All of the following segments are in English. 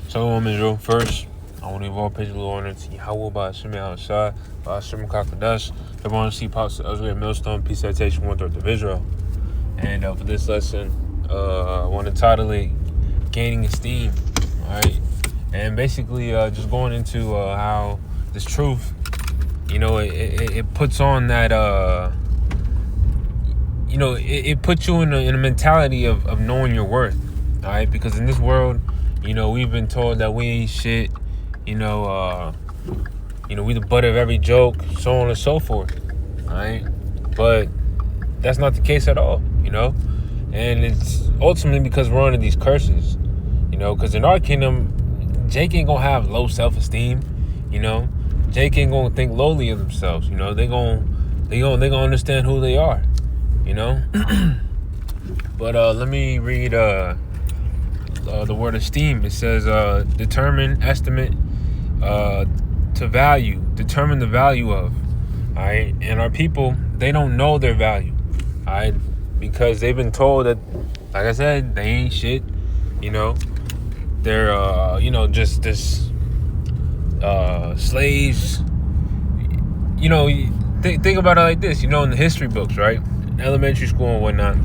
Shalom Israel. First, I want to give all praise to the Lord and to Yahweh by Hashem Yahushua, by Hashem Kakadash. Everyone see Pops to Uzray Millstone, Peace Citation, 1/3 of Israel. And for this lesson, I want to title it Gaining Esteem. Alright? And basically, just going into how this truth, it puts on that, it puts you in a mentality of knowing your worth. Alright? Because in this world, we've been told that we ain't shit, we the butt of every joke, so on and so forth, alright? But that's not the case at all, And it's ultimately because we're under these curses, because in our kingdom, Jake ain't gonna have low self-esteem, Jake ain't gonna think lowly of themselves, they gonna understand who they are, But let me read the word esteem. It says determine, estimate, to value, determine the value of. All right, and our people, they don't know their value, all right, because they've been told that, like I said, they ain't shit. They're just this slaves. Think about it like this. In the history books, right, in elementary school and whatnot.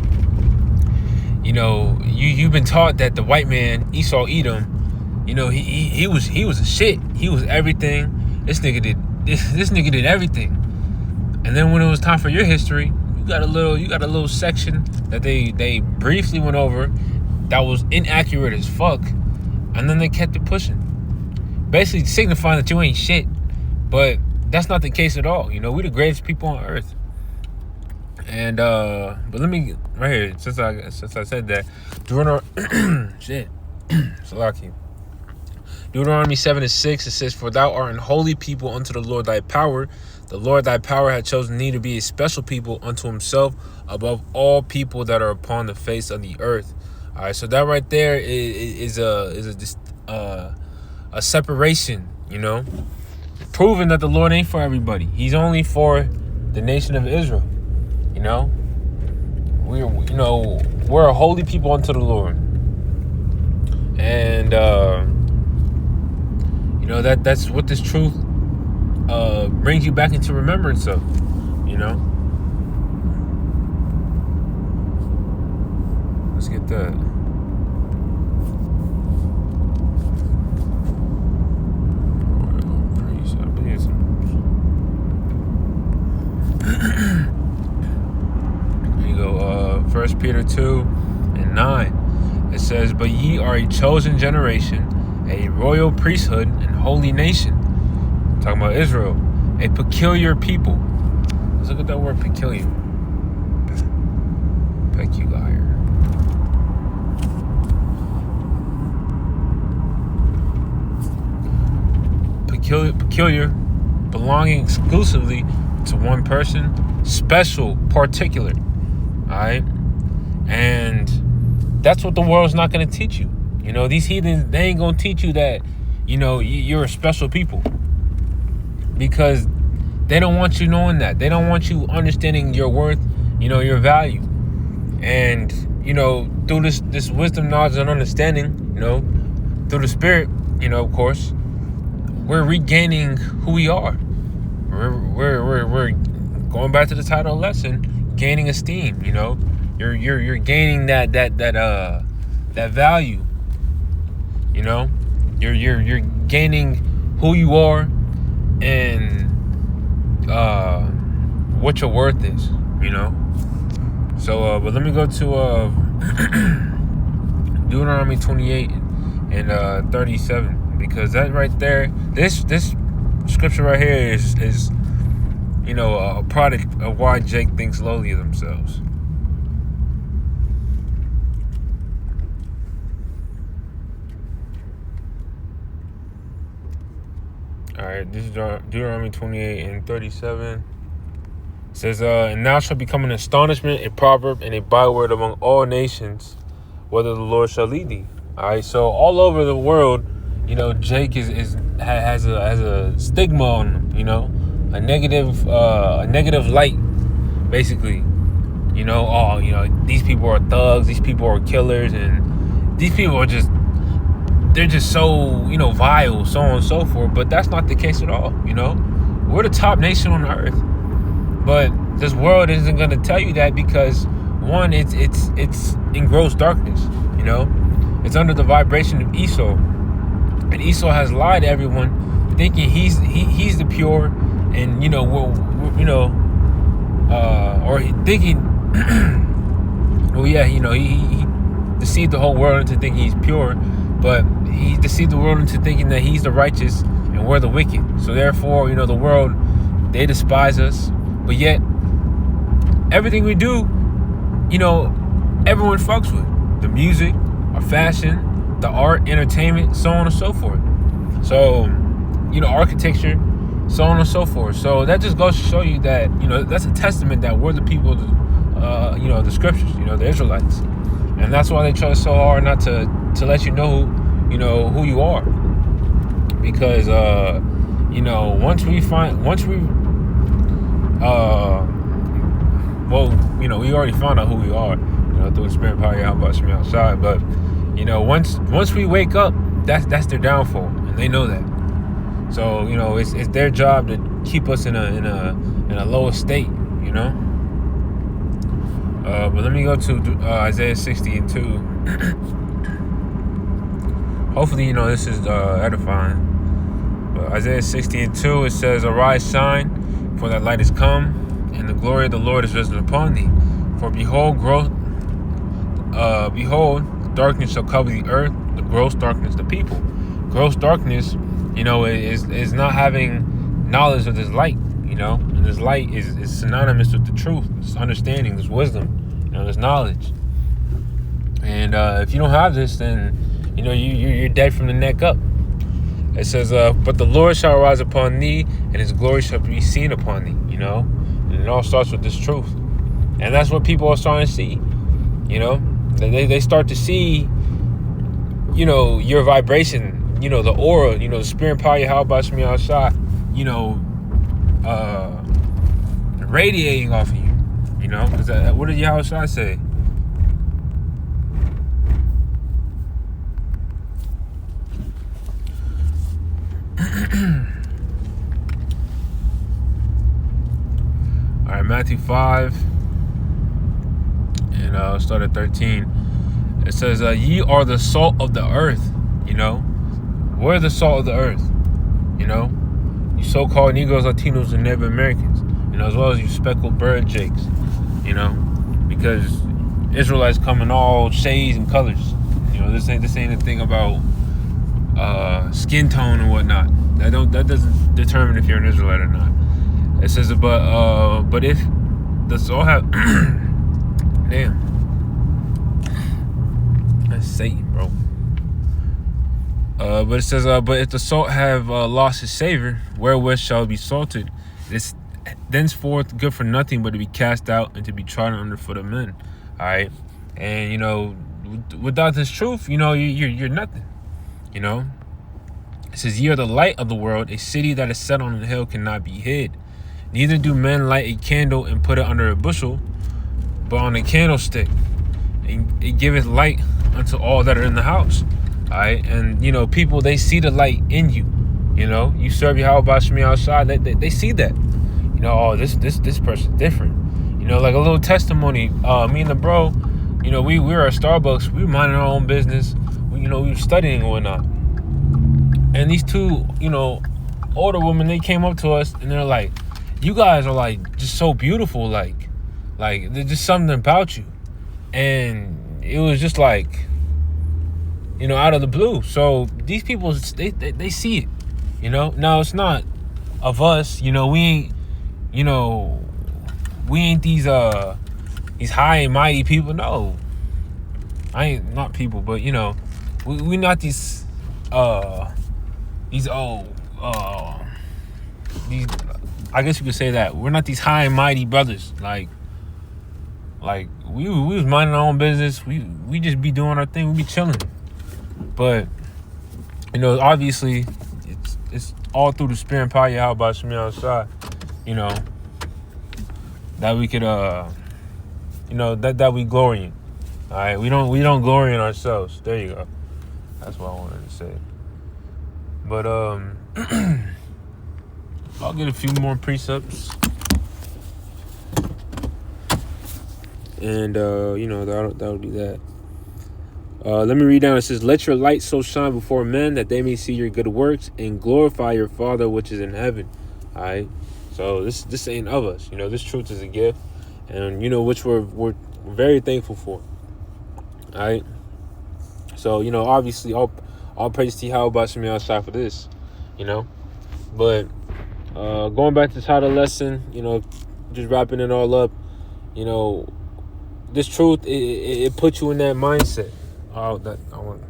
You've been taught that the white man, Esau Edom, he was a shit. He was everything. This nigga did everything. And then when it was time for your history, you got a little section that they briefly went over that was inaccurate as fuck, and then they kept it pushing, basically signifying that you ain't shit. But that's not the case at all. We the greatest people on earth. And but let me right here, since I said that, Deuteronomy 7:6, it says, "For thou art an holy people unto the Lord thy power. The Lord thy power hath chosen thee to be a special people unto himself above all people that are upon the face of the earth." All right, so that right there is a separation, proving that the Lord ain't for everybody. He's only for the nation of Israel. We're a holy people unto the Lord, and that's what this truth brings you back into remembrance of. Let's get that. First Peter 2:9, it says, "But ye are a chosen generation, a royal priesthood, and holy nation." Talking about Israel, a peculiar people. Let's look at that word peculiar. Peculiar. Peculiar, belonging exclusively to one person, special, particular. All right, and that's what the world's not going to teach you. These heathens, they ain't going to teach you that, you're a special people, because they don't want you knowing that. They don't want you understanding your worth, your value. And, through this wisdom, knowledge, and understanding, through the Spirit, of course, we're regaining who we are. We're going back to the title of the lesson, gaining esteem. You're gaining that value. You're gaining who you are and what your worth is. So but let me go to Deuteronomy 28:37, because that right there, this scripture right here is a product of why Jake thinks lowly of themselves. All right, this is Deuteronomy 28:37. It says, "And thou shalt become an astonishment, a proverb, and a byword among all nations, whether the Lord shall lead thee." All right, so all over the world, Jake has a stigma on him, a negative light, basically. These people are thugs, these people are killers, and these people are just, they're just so, vile, so on and so forth. But that's not the case at all. We're the top nation on earth. But this world isn't going to tell you that because, one, it's in gross darkness. It's under the vibration of Esau, and Esau has lied to everyone, thinking he's the pure, and or thinking, well, yeah, he deceived the whole world into thinking he's pure, but he deceived the world into thinking that he's the righteous and we're the wicked. So therefore, the world, they despise us, but yet everything we do, everyone fucks with the music, our fashion, the art, entertainment, so on and so forth. So, architecture, so on and so forth. So that just goes to show you that, that's a testament that we're the people, the scriptures, the Israelites. And that's why they try so hard not to let you know who you are. Because, once we we already found out who we are, through the spirit power, how about me outside. But, once we wake up, that's their downfall, and they know that. So, it's their job to keep us in a lower state, But let me go to Isaiah 60:2. Hopefully, this is edifying. But Isaiah 60:2, it says, "Arise, shine, for that light is come, and the glory of the Lord is risen upon thee. For behold, darkness shall cover the earth, the gross darkness the people." Gross darkness, is not having knowledge of this light, and this light is synonymous with the truth, this understanding, this wisdom, this knowledge. And if you don't have this, then you're dead from the neck up. It says, "But the Lord shall arise upon thee, and his glory shall be seen upon thee." And it all starts with this truth, and that's what people are starting to see. They start to see, your vibration, the aura, the spirit power, how about me outside, radiating off of you, because what did Yahushua say? All right, Matthew 5, and I'll start at 13. It says, "Ye are the salt of the earth." We're the salt of the earth. You so-called Negroes, Latinos, and Native Americans. As well as you speckled bird jakes. Because Israelites come in all shades and colors. This ain't a thing about skin tone and whatnot. That doesn't determine if you're an Israelite or not. It says, but if the salt have, damn, that's Satan, bro. But it says, but if the salt have lost its savor, wherewith shall it be salted? It's thenceforth good for nothing but to be cast out and to be trodden underfoot of men. All right, and without this truth, you're nothing. It says, "Ye are the light of the world. A city that is set on a hill cannot be hid. Neither do men light a candle and put it under a bushel, but on a candlestick, and it giveth light unto all that are in the house." All right, and people, they see the light in you. You serve Yahweh Shemi outside. They see that. Oh, this person's different. Like a little testimony. Me and the bro, we were at Starbucks. We were minding our own business. We were studying and whatnot. And these two, older women, they came up to us and they're like, "You guys are like just so beautiful. Like there's just something about you." And it was just like, out of the blue. So these people, they see it. Now it's not of us. We ain't. We ain't these high and mighty people. No, I ain't not people, but we not these I guess you could say that we're not these high and mighty brothers. Like we was minding our own business. We just be doing our thing. We be chilling. But obviously it's all through the spirit and power Yahweh by Shemi outside. That we could that we glory in. All right, we don't glory in ourselves. There you go. That's what I wanted to say. But I'll get a few more precepts, and that'll be that. Let me read down. It says, "Let your light so shine before men that they may see your good works and glorify your Father which is in heaven." All right. So this ain't of us. This truth is a gift, and which we're very thankful for. All right. So obviously, all praise to Yahweh Bashim Yahshua for this. But going back to the title lesson, just wrapping it all up. This truth it puts you in that mindset. That I want to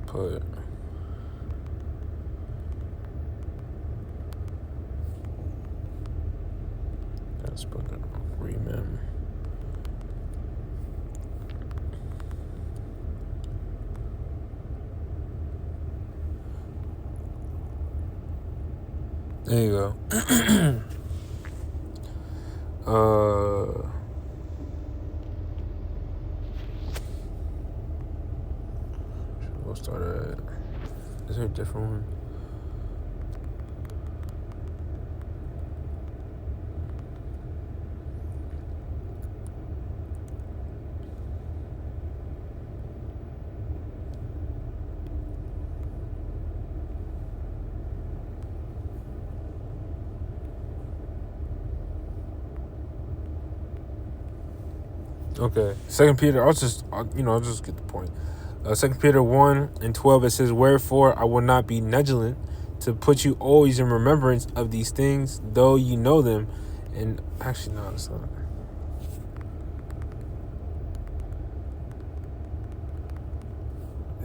put. Let's put that. Remember. There you go. We'll start at. Is there a different one? Okay, 2 Peter. I'll just get the point. 2 Peter 1:12. It says, "Wherefore I will not be negligent to put you always in remembrance of these things, though you know them." And actually, no, it's not.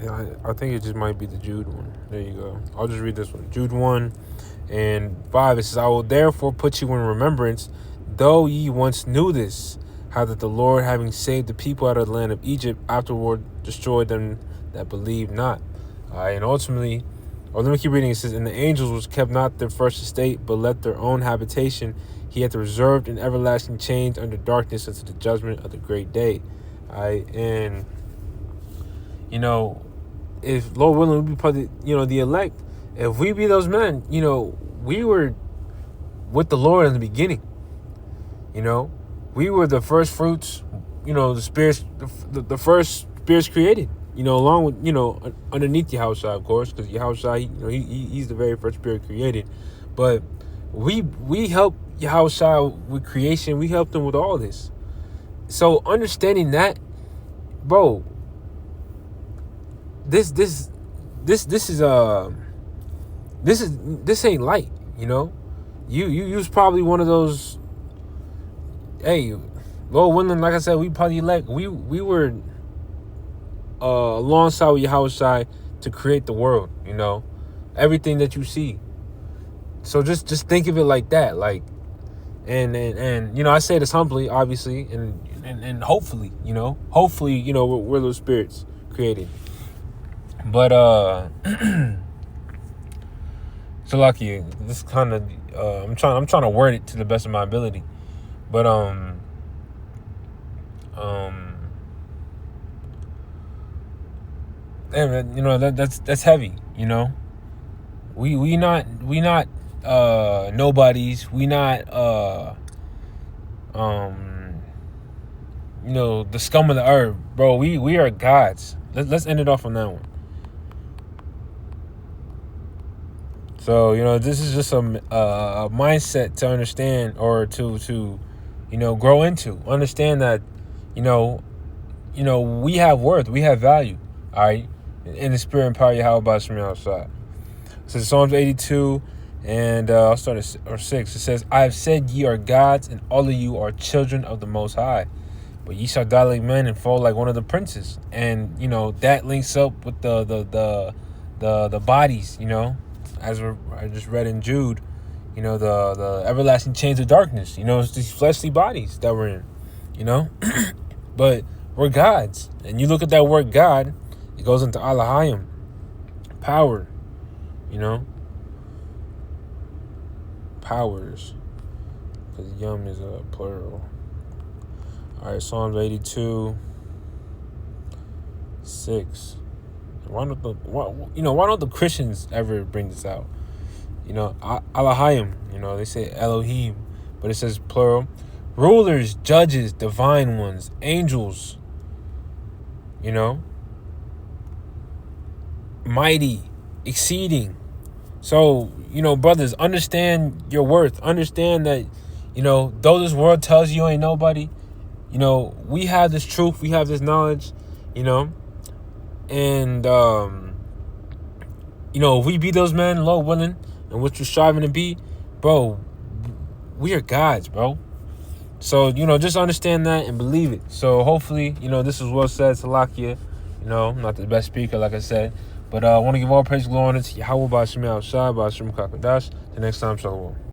Yeah, I think it just might be the Jude one. There you go. I'll just read this one. Jude 1:5. It says, "I will therefore put you in remembrance, though ye once knew this, how that the Lord, having saved the people out of the land of Egypt, afterward destroyed them that believed not." And ultimately, let me keep reading. It says, "And the angels which kept not their first estate, but left their own habitation, he hath reserved in everlasting chains under darkness unto the judgment of the great day." And if Lord willing, we be probably the elect. If we be those men, we were with the Lord in the beginning. We were the first fruits, the spirits, the first spirits created, along with, underneath Yahushua, of course, because Yahushua, he's the very first spirit created. But we helped Yahushua with creation. We helped him with all this. So understanding that, bro, this ain't light, You was probably one of those. Hey, Lord willing, like I said, we probably we were alongside with Yahushua to create the world, everything that you see. So just think of it like that, and I say this humbly, obviously, and hopefully, we're those spirits created. But so lucky, this kind of I'm trying to word it to the best of my ability. But that's heavy. We not nobodies. We not the scum of the earth, bro. We are gods. Let's end it off on that one. So this is just a mindset to understand, or to grow into. Understand that we have worth, we have value. All right, in the spirit and power of Yahweh Bashim outside. So Psalms 82, and I'll start at 6. It says, "I have said ye are gods, and all of you are children of the Most High. But ye shall die like men and fall like one of the princes." And that links up with the bodies. As I just read in Jude, the everlasting chains of darkness. It's these fleshly bodies that we're in. But we're gods, and you look at that word God, it goes into Alahayim, power. Powers, because yum is a plural. All right, Psalms 82, 6. Why don't the Christians ever bring this out? Elohim, they say Elohim, but it says plural. Rulers, judges, divine ones, angels, mighty, exceeding. So, brothers, understand your worth. Understand that, though this world tells you ain't nobody, we have this truth, we have this knowledge, and, if we be those men, Lord willing, and what you're striving to be, bro, we are gods, bro. So, just understand that and believe it. So, hopefully, this is well said, Salakia. I'm not the best speaker, like I said. But I want to give all praise, glory, and honor to Yahweh, Ba'ashem Yahushua, Ba'ashem Kakadash. The next time, Shalom.